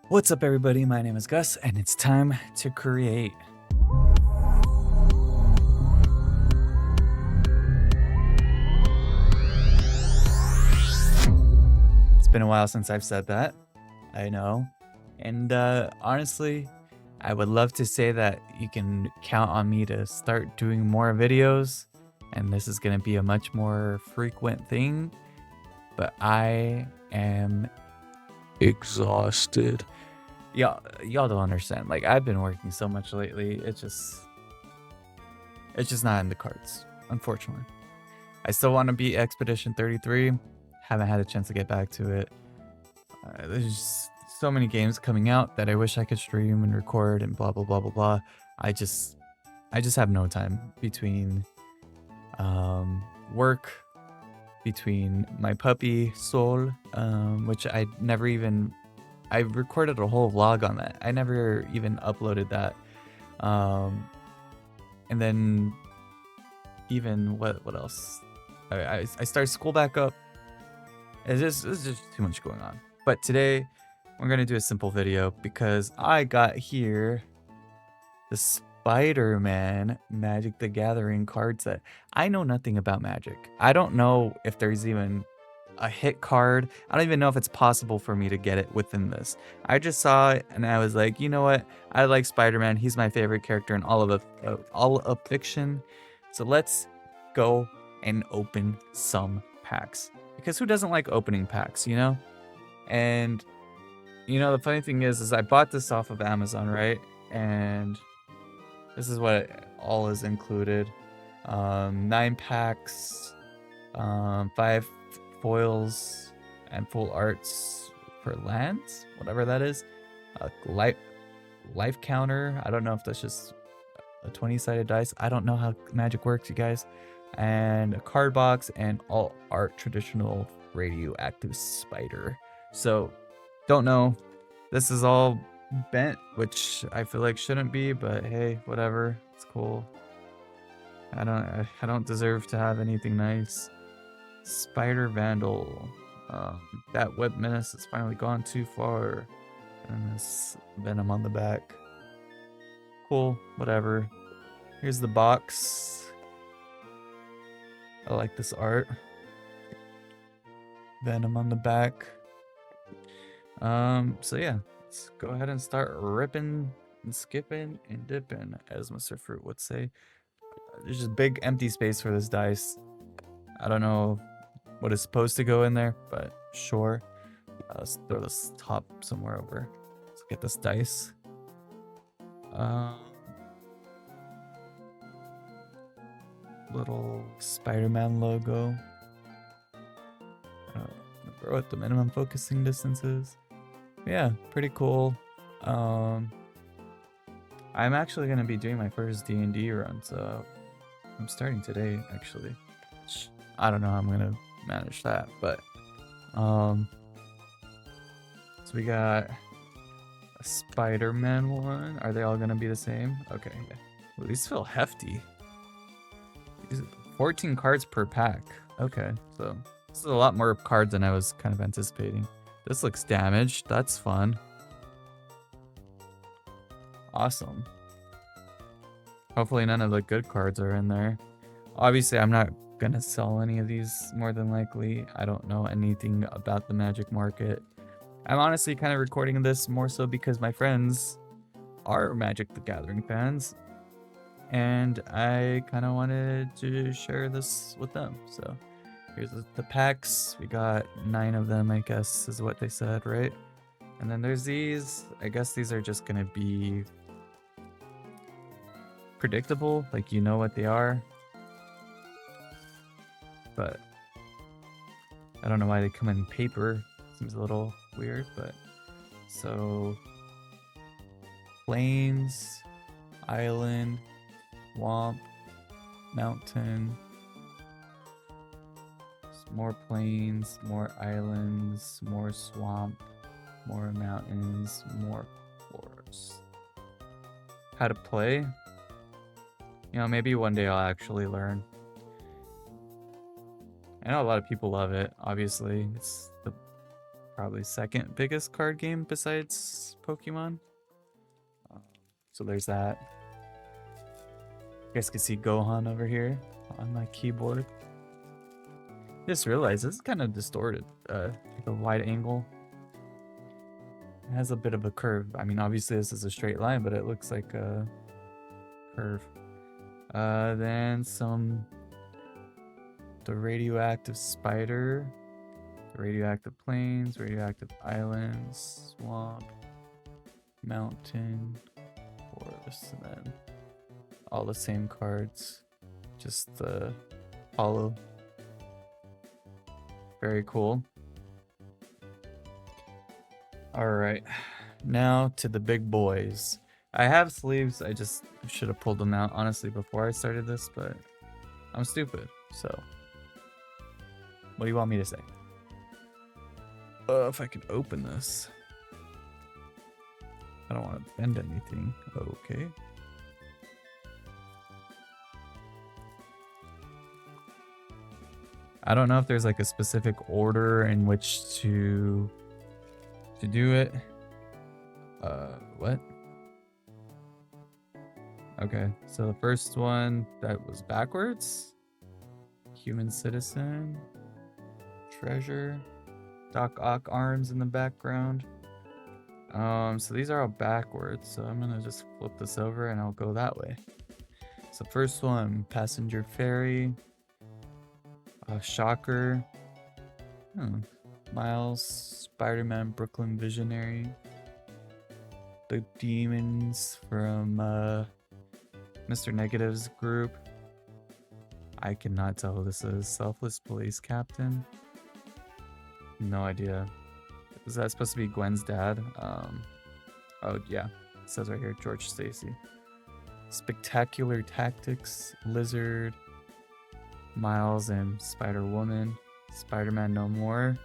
What's up, everybody? My name is Gus, and it's time to create. It's been a while since I've said that. I know. And honestly, I would love to say that you can count on me to start doing more videos, and this is going to be a much more frequent thing, but I am exhausted. Y'all don't understand. Like, I've been working so much lately. It's just not in the cards, unfortunately. I still want to beat Expedition 33. Haven't had a chance to get back to it. There's just so many games coming out that I wish I could stream and record and blah blah blah blah blah. I just have no time between work, between my puppy Sol, which I recorded a whole vlog on that. I never even uploaded that. And then even what else? I started school back up. It's just too much going on. But today we're gonna do a simple video because I got here the Spider-Man Magic the Gathering card set. I know nothing about Magic. I don't know if there's even a hit card. I don't even know if it's possible for me to get it within this. I just saw it and I was like, you know what? I like Spider-Man. He's my favorite character in all of fiction. So let's go and open some packs. Because who doesn't like opening packs, you know? And the funny thing is I bought this off of Amazon, right? And this is what all is included. 9 packs, 5 foils and full arts for lands, whatever that is. Life counter. I don't know if that's just a 20-sided dice. I don't know how Magic works, you guys. And a card box and all art traditional radioactive spider. So don't know. This is all bent, which I feel like shouldn't be, but hey, whatever. It's cool. I don't deserve to have anything nice. Spider Vandal. That web menace has finally gone too far. And this venom on the back. Cool, whatever. Here's the box. I like this art. Venom on the back. So yeah, let's go ahead and start ripping and skipping and dipping, as Mr. Fruit would say. There's just big empty space for this dice. I don't know what is supposed to go in there, but sure. Let's throw this top somewhere over. Let's get this dice. Little Spider-Man logo. What the minimum focusing distance is. Yeah, pretty cool. I'm actually gonna be doing my first D&D run, so I'm starting today actually. I don't know how I'm gonna manage that, but so we got a Spider-Man one. Are they all gonna be the same? Okay, yeah. Well, these feel hefty. 14 cards per pack. Okay, so this is a lot more cards than I was kind of anticipating. This looks damaged. That's fun. Awesome. Hopefully none of the good cards are in there. Obviously, I'm not gonna sell any of these, more than likely. I don't know anything about the Magic market. I'm honestly kind of recording this more so because my friends are Magic the Gathering fans, and I kind of wanted to share this with them. So here's the packs. We got 9 of them, I guess is what they said, right? And then there's these. I guess these are just gonna be predictable, like you know what they are. But I don't know why they come in paper. Seems a little weird, but so plains, island, swamp, mountain, more plains, more islands, more swamp, more mountains, more forest. How to play? Maybe one day I'll actually learn. I know a lot of people love it, obviously. It's probably second biggest card game besides Pokemon. So there's that. You guys can see Gohan over here on my keyboard. Just realized this is kind of distorted. Like a wide angle. It has a bit of a curve. I mean, obviously this is a straight line, but it looks like a curve. Then the radioactive spider, the radioactive plains, radioactive islands, swamp, mountain, forest, and then all the same cards, just the hollow. Very cool. Alright, now to the big boys. I have sleeves, I just should have pulled them out honestly before I started this, but I'm stupid, so what do you want me to say? If I can open this. I don't want to bend anything. Okay. I don't know if there's like a specific order in which to do it. What? Okay, so the first one that was backwards. Human citizen. Treasure. Doc Ock arms in the background. So these are all backwards, so I'm gonna just flip this over and I'll go that way. So first one, passenger ferry. Shocker. Miles, Spider-Man, Brooklyn Visionary. The demons from Mr. Negative's group. I cannot tell who this is. Selfless police captain. No idea. Is that supposed to be Gwen's dad? Oh yeah, it says right here, George Stacy. Spectacular Tactics, Lizard, Miles and Spider-Woman, Spider-Man No More,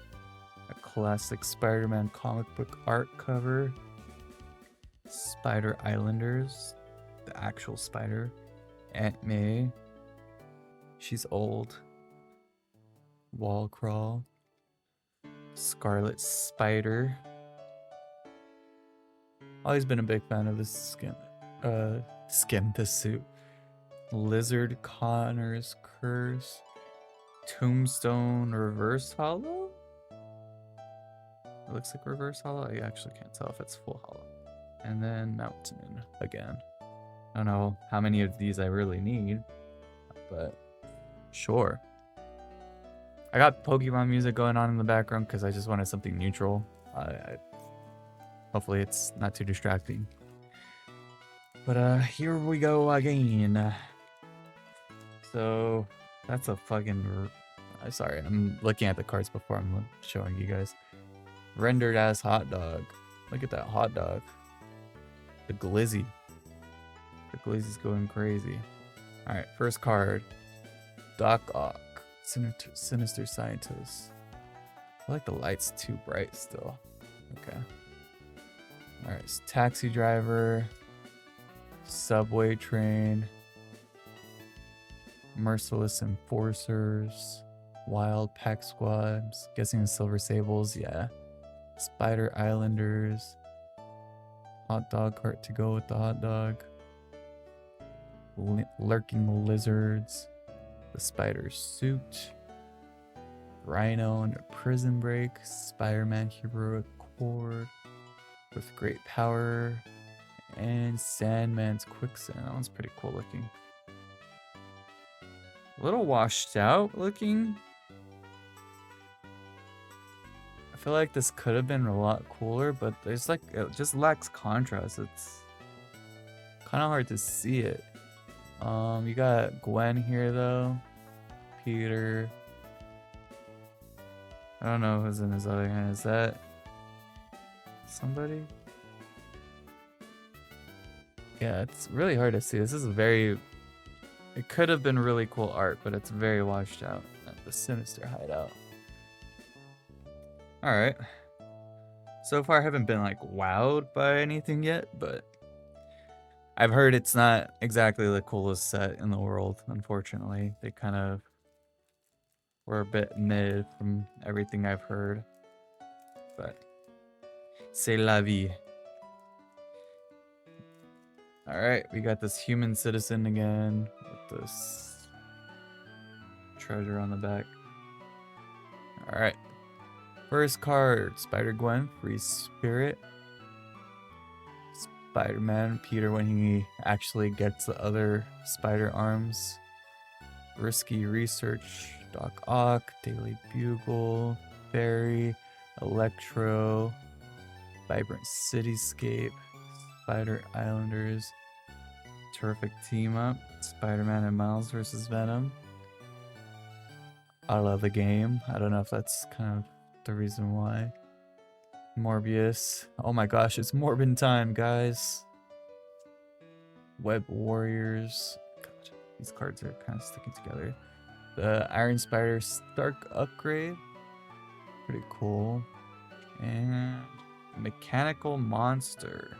a classic Spider-Man comic book art cover, Spider Islanders, the actual spider, Aunt May, she's old, Wall Crawl, Scarlet Spider. Always been a big fan of this this suit. Lizard Connor's Curse, Tombstone Reverse Hollow. It looks like Reverse Hollow. I actually can't tell if it's full hollow. And then Mountain again. I don't know how many of these I really need, but sure. I got Pokemon music going on in the background because I just wanted something neutral. Hopefully it's not too distracting. But here we go again. So that's a fucking... sorry, I'm looking at the cards before I'm showing you guys. Rendered ass hot dog. Look at that hot dog. The Glizzy. The Glizzy's going crazy. Alright, first card. Doc Ock. Sinister Scientist. I feel like the light's too bright still. Okay. Alright, Taxi Driver. Subway Train. Merciless Enforcers. Wild Pack Squads. Guessing the Silver Sables, yeah. Spider Islanders. Hot dog cart to go with the hot dog. Lurking Lizards. The Spider Suit. Rhino under Prison Break. Spider-Man Heroic Cord. With great power. And Sandman's Quicksand. That one's pretty cool looking. A little washed out looking. I feel like this could have been a lot cooler, but there's like, it just lacks contrast. It's kind of hard to see it. You got Gwen here though. Peter. I don't know who's in his other hand. Is that somebody? Yeah, it's really hard to see. This is it could have been really cool art, but it's very washed out at the Sinister Hideout. Alright. So far I haven't been like wowed by anything yet, but I've heard it's not exactly the coolest set in the world, unfortunately. They kind of were a bit mid from everything I've heard. but c'est la vie. All right, we got this human citizen again with this treasure on the back. All right, first card, Spider-Gwen, free spirit. Spider-Man, Peter when he actually gets the other spider arms. Risky Research, Doc Ock, Daily Bugle, Barry, Electro, Vibrant Cityscape, Spider Islanders, Terrific Team Up, Spider-Man and Miles vs. Venom. I love the game. I don't know if that's kind of the reason why. Morbius. Oh my gosh, it's Morbin time, guys. Web Warriors. God, these cards are kind of sticking together. The Iron Spider Stark upgrade. Pretty cool. And Mechanical Monster.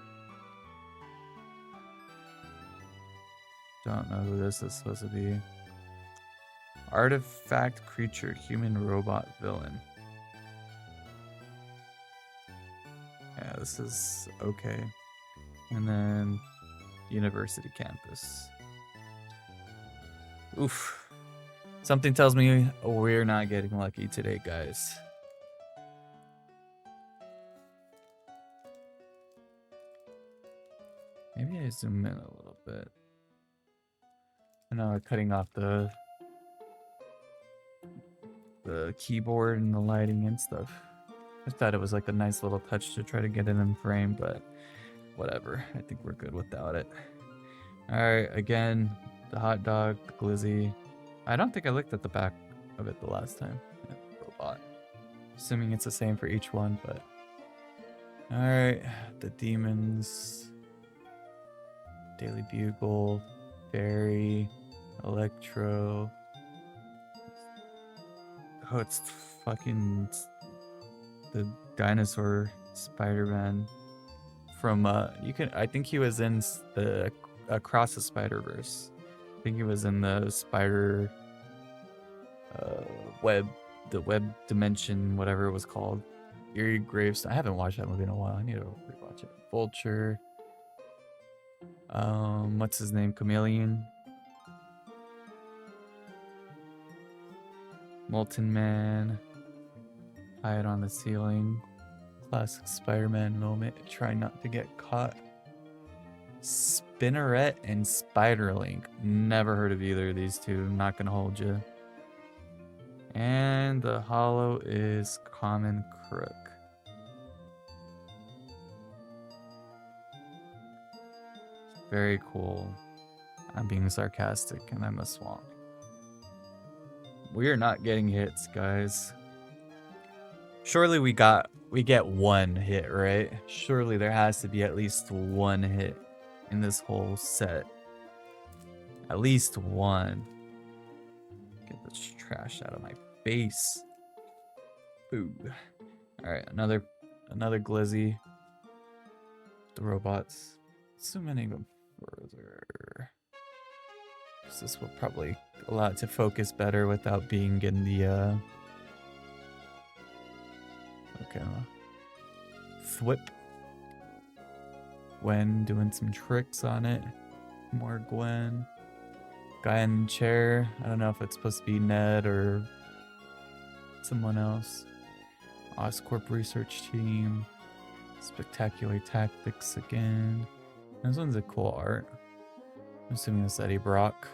Don't know who this is supposed to be. Artifact creature, human robot villain. Yeah, this is okay. And then University Campus. Oof. Something tells me we're not getting lucky today, guys. Maybe I zoom in a little bit. I know we're cutting off the keyboard and the lighting and stuff. I thought it was like a nice little touch to try to get it in frame, but whatever. I think we're good without it. Alright, again, the hot dog, the glizzy. I don't think I looked at the back of it the last time. Yeah, robot. Assuming it's the same for each one, but... Alright, the demons. Daily Bugle, Barry, Electro. Oh, it's fucking the dinosaur Spider-Man from I think he was in the Across the Spider-Verse. I think he was in the Spider web, the web dimension, whatever it was called. Eerie Graves. I haven't watched that movie in a while. I need to rewatch it. Vulture. What's his name? Chameleon. Molten Man. Hide on the ceiling. Classic Spider-Man moment. Try not to get caught. Spinneret and Spiderlink. Never heard of either of these two. I'm not gonna hold you. And the hollow is Common Crook. Very cool. I'm being sarcastic and I'm a swamp. We are not getting hits, guys. Surely we get one hit, right? Surely there has to be at least one hit in this whole set. At least one. Get this trash out of my face. Boo. Alright, another glizzy. The robots. Zooming even further. This will probably allow it to focus better without being in the okay. Thwip. Gwen doing some tricks on it. More Gwen. Guy in the chair. I don't know if it's supposed to be Ned or someone else. Oscorp research team. Spectacular tactics again. This one's a cool art. I'm assuming it's Eddie Brock.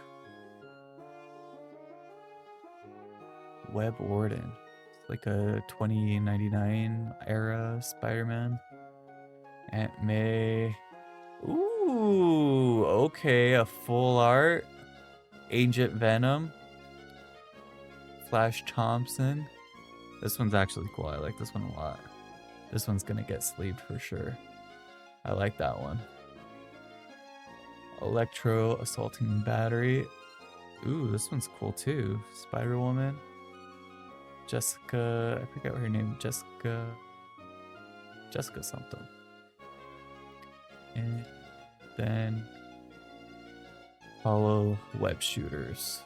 Web Warden. It's like a 2099 era Spider-Man. Aunt May. Ooh, okay, a full art. Agent Venom. Flash Thompson. This one's actually cool. I like this one a lot. This one's gonna get sleeved for sure. I like that one. Electro Assaulting Battery. Ooh, this one's cool too. Spider-Woman. Jessica, I forget what her name. Jessica something. And then Hollow Web Shooters.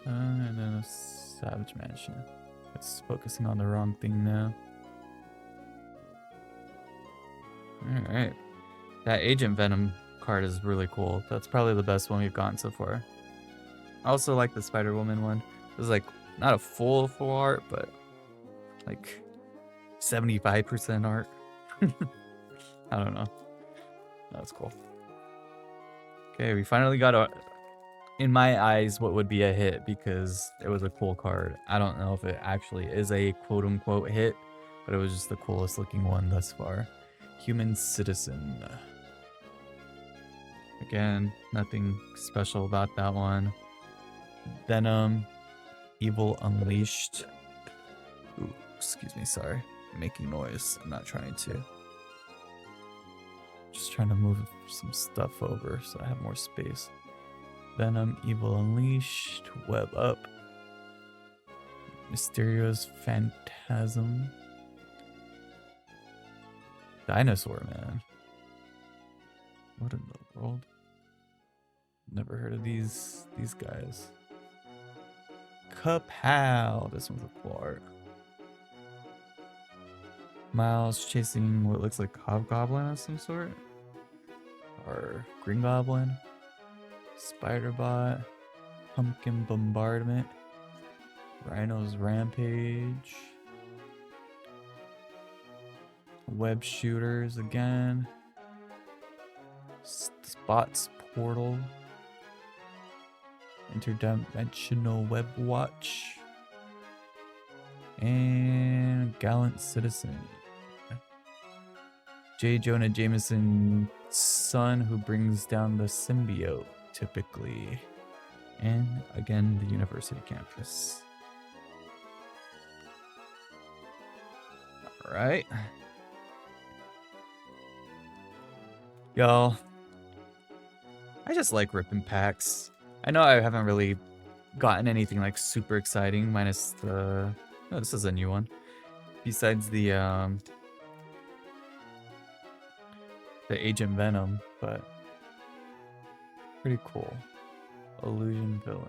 And then a Savage Mansion. It's focusing on the wrong thing now. Alright. That Agent Venom card is really cool. That's probably the best one we've gotten so far. I also like the Spider-Woman one. It was like not a full art, but like 75% art. I don't know. That's cool. Okay, we finally got a, in my eyes, what would be a hit because it was a cool card. I don't know if it actually is a quote-unquote hit, but it was just the coolest looking one thus far. Human Citizen. Again, nothing special about that one. Venom. Evil Unleashed. Ooh, excuse me, sorry. I'm making noise. I'm not trying to. Just trying to move some stuff over so I have more space. Venom, Evil Unleashed, Web Up, Mysterio's Phantasm, Dinosaur Man. What in the world? Never heard of these guys. Kapow! This one's a cool art. Miles chasing what looks like Hobgoblin of some sort. Or Green Goblin. Spider-Bot. Pumpkin Bombardment. Rhino's Rampage. Web Shooters again. Spot's Portal. Interdimensional Web Watch. And Gallant Citizen. J. Jonah Jameson's son who brings down the symbiote, typically. And again, the university campus. Alright. Y'all, I just like ripping packs. I know I haven't really gotten anything like super exciting, minus the... Oh, this is a new one. Besides the Agent Venom, but pretty cool. Illusion Villain.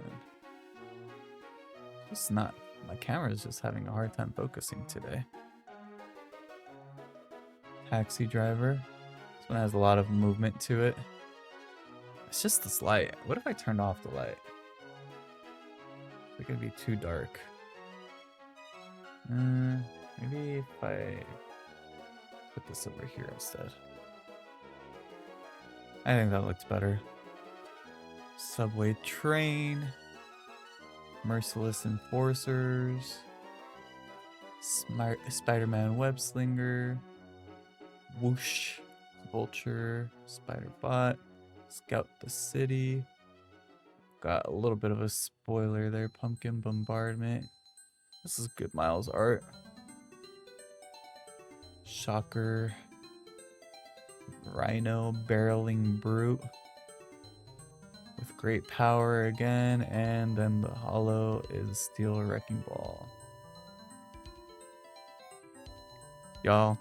It's not... My camera is just having a hard time focusing today. Taxi Driver. This one has a lot of movement to it. It's just this light. What if I turned off the light? It's gonna be too dark. Maybe if I put this over here instead. I think that looks better. Subway Train. Merciless Enforcers. Spider-Man Web Slinger. Whoosh. Vulture. Spider-Bot. Scout the City. Got a little bit of a spoiler there. Pumpkin Bombardment. This is good Miles art. Shocker. Rhino Barreling Brute. With great power again. And then the hollow is Steel Wrecking Ball. Y'all.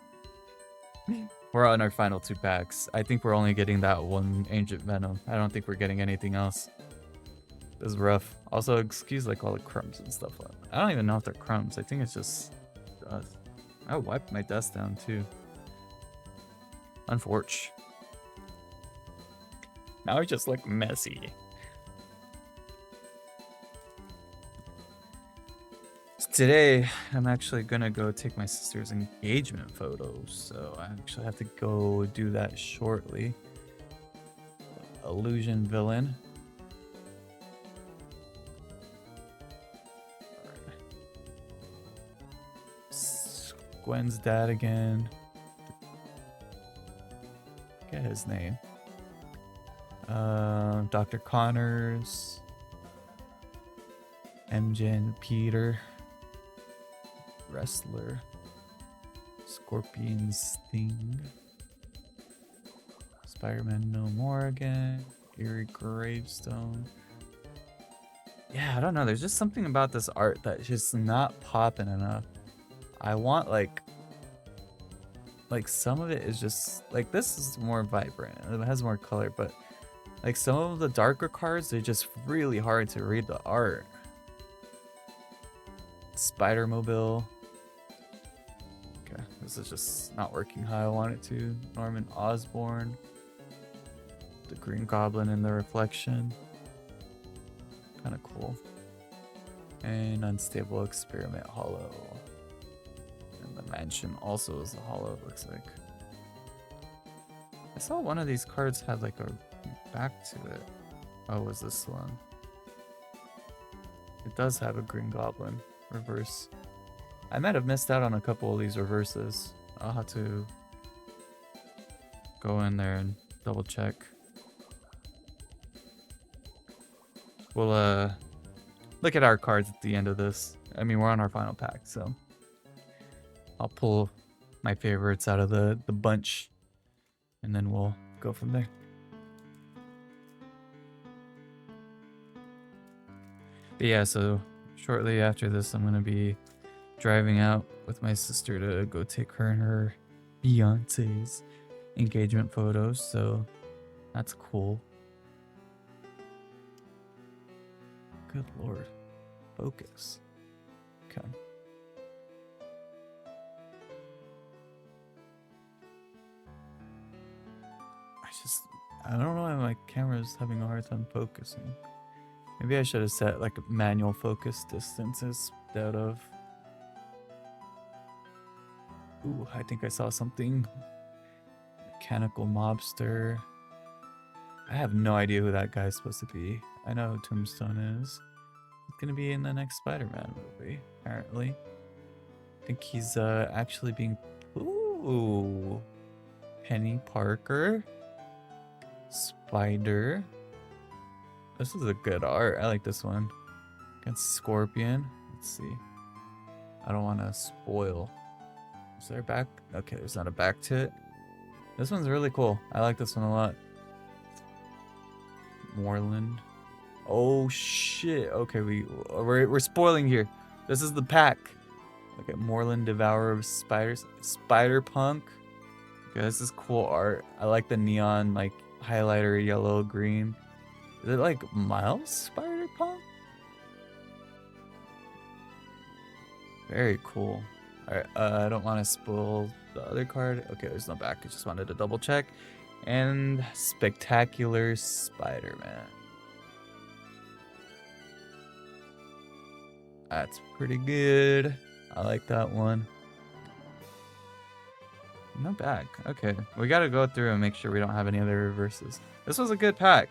We're on our final 2 packs. I think we're only getting that one Ancient Venom. I don't think we're getting anything else. This is rough. Also, excuse like all the crumbs and stuff. I don't even know if they're crumbs. I think it's just dust. I wiped my dust down too. Unfortunate. Now it's just like messy. Today, I'm actually gonna go take my sister's engagement photos, so I actually have to go do that shortly. Illusion Villain. Gwen's dad again. Get his name. Dr. Connors. MJ and Peter. Wrestler. Scorpion Sting. Spider-Man No More again. Eerie Gravestone. Yeah, I don't know. There's just something about this art that's just not popping enough. I want like some of it is just like, this is more vibrant. It has more color, but like some of the darker cards, they're just really hard to read the art. Spider-Mobile. Okay, this is just not working how I want it to. Norman Osborn. The Green Goblin in the reflection. Kind of cool. And Unstable Experiment Hollow. And the Mansion also is a hollow, it looks like. I saw one of these cards had like a back to it. Oh, was this one? It does have a Green Goblin reverse. I might have missed out on a couple of these reverses. I'll have to go in there and double check. We'll look at our cards at the end of this. I mean, we're on our final pack, so I'll pull my favorites out of the bunch, and then we'll go from there. But yeah, so shortly after this, I'm gonna be driving out with my sister to go take her and her fiance's engagement photos, so that's cool. Good lord. Focus. Okay. I don't know why my camera's having a hard time focusing. Maybe I should have set like manual focus distance instead of... Ooh, I think I saw something. Mechanical Mobster. I have no idea who that guy's supposed to be. I know who Tombstone is. He's gonna be in the next Spider-Man movie, apparently. I think he's actually being... Ooh. Penny Parker. Spider. This is a good art. I like this one. Against Scorpion. Let's see. I don't want to spoil. Is there a back? Okay, there's not a back to it. This one's really cool. I like this one a lot. Moreland. Oh shit. Okay, we're spoiling here. This is the pack. Look at Moreland, Devourer of Spiders. Spider-Punk. Okay, this is cool art. I like the neon like highlighter yellow green. Is it like Miles Spider-Punk? Very cool. Alright, I don't want to spoil the other card. Okay, there's no back. I just wanted to double check. And Spectacular Spider-Man. That's pretty good. I like that one. No back. Okay, we gotta go through and make sure we don't have any other reverses. This was a good pack.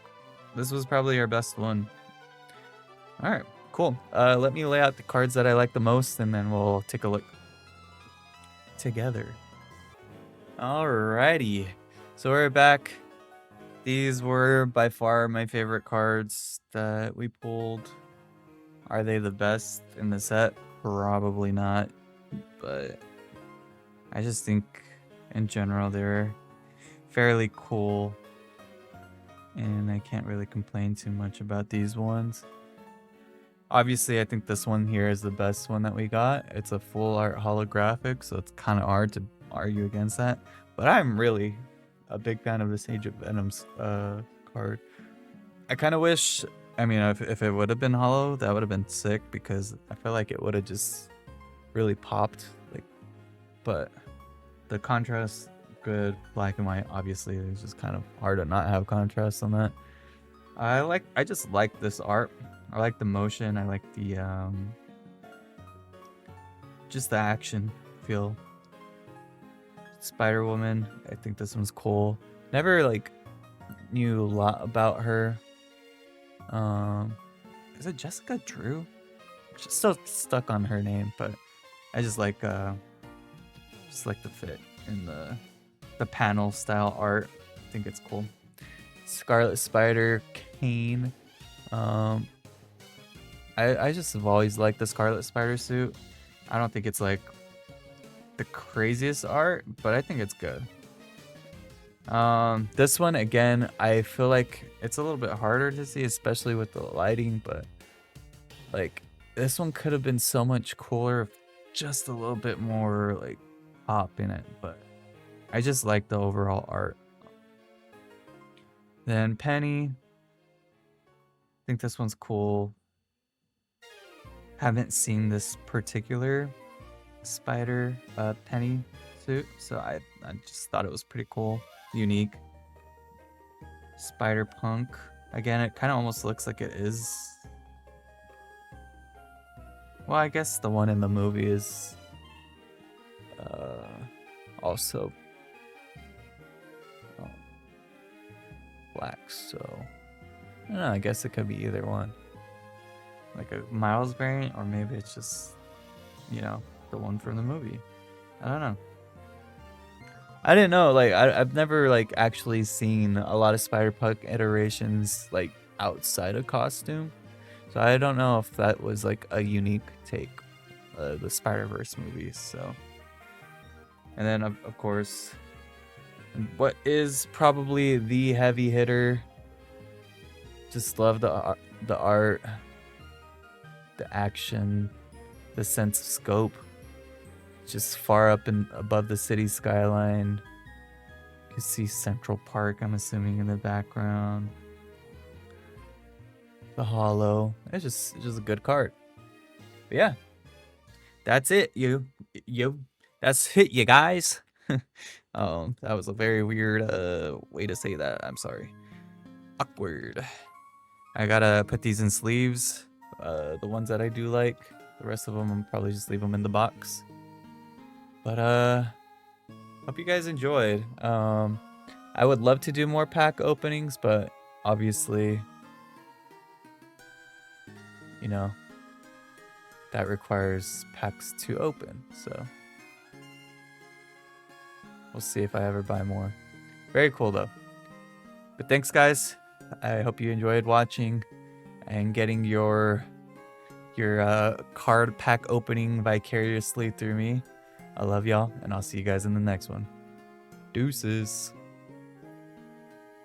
This was probably our best one. Alright, cool. Let me lay out the cards that I like the most, and then we'll take a look together. Alrighty. So we're back. These were by far my favorite cards that we pulled. Are they the best in the set? Probably not. But I just think in general they're fairly cool. And I can't really complain too much about these ones. Obviously, I think this one here is the best one that we got. It's a full art holographic, so it's kind of hard to argue against that. But I'm really a big fan of this Age of Venom's card. I kind of wish, I mean, if it would have been hollow, that would have been sick, because I feel like it would have just really popped. Like, but the contrast, good. Black and white, obviously, it's just kind of hard to not have contrast on that. I just like this art. I like the motion. I like the just the action feel. Spider-Woman, I think this one's cool. Never like knew a lot about her. Is it Jessica Drew? Just still stuck on her name, but I just like the fit in the panel style art. I think it's cool. Scarlet Spider, Kane. I just have always liked the Scarlet Spider suit. I don't think it's like the craziest art, but I think it's good. This one, again, I feel like it's a little bit harder to see, especially with the lighting, but like this one could have been so much cooler if just a little bit more like pop in it, but I just like the overall art. Then Penny, I think this one's cool. haven't seen this particular spider penny suit, so I just thought it was pretty cool, unique. Spider Punk. Again, it kind of almost looks like it is. Well, I guess the one in the movie is also black, so I don't know, I guess it could be either one. Like a Miles variant, or maybe it's just, you know, the one from the movie. I don't know. I didn't know, like, I've never, like, actually seen a lot of Spider-Punk iterations, like, outside of costume. So I don't know if that was, like, a unique take, the Spider-Verse movies, so. And then, of course, what is probably the heavy hitter. Just love the art, the action, the sense of scope. Just far up and above the city skyline. You can see Central Park, I'm assuming, in the background. The Hollow. It's just a good card. But yeah, that's it. That's it, you guys. That was a very weird way to say that. I'm sorry. Awkward. I gotta put these in sleeves. The ones that I do like. The rest of them, I'll probably just leave them in the box. But hope you guys enjoyed. I would love to do more pack openings, but obviously, you know, that requires packs to open. So we'll see if I ever buy more. Very cool though. But thanks, guys. I hope you enjoyed watching and getting your card pack opening vicariously through me. I love y'all, and I'll see you guys in the next one. Deuces.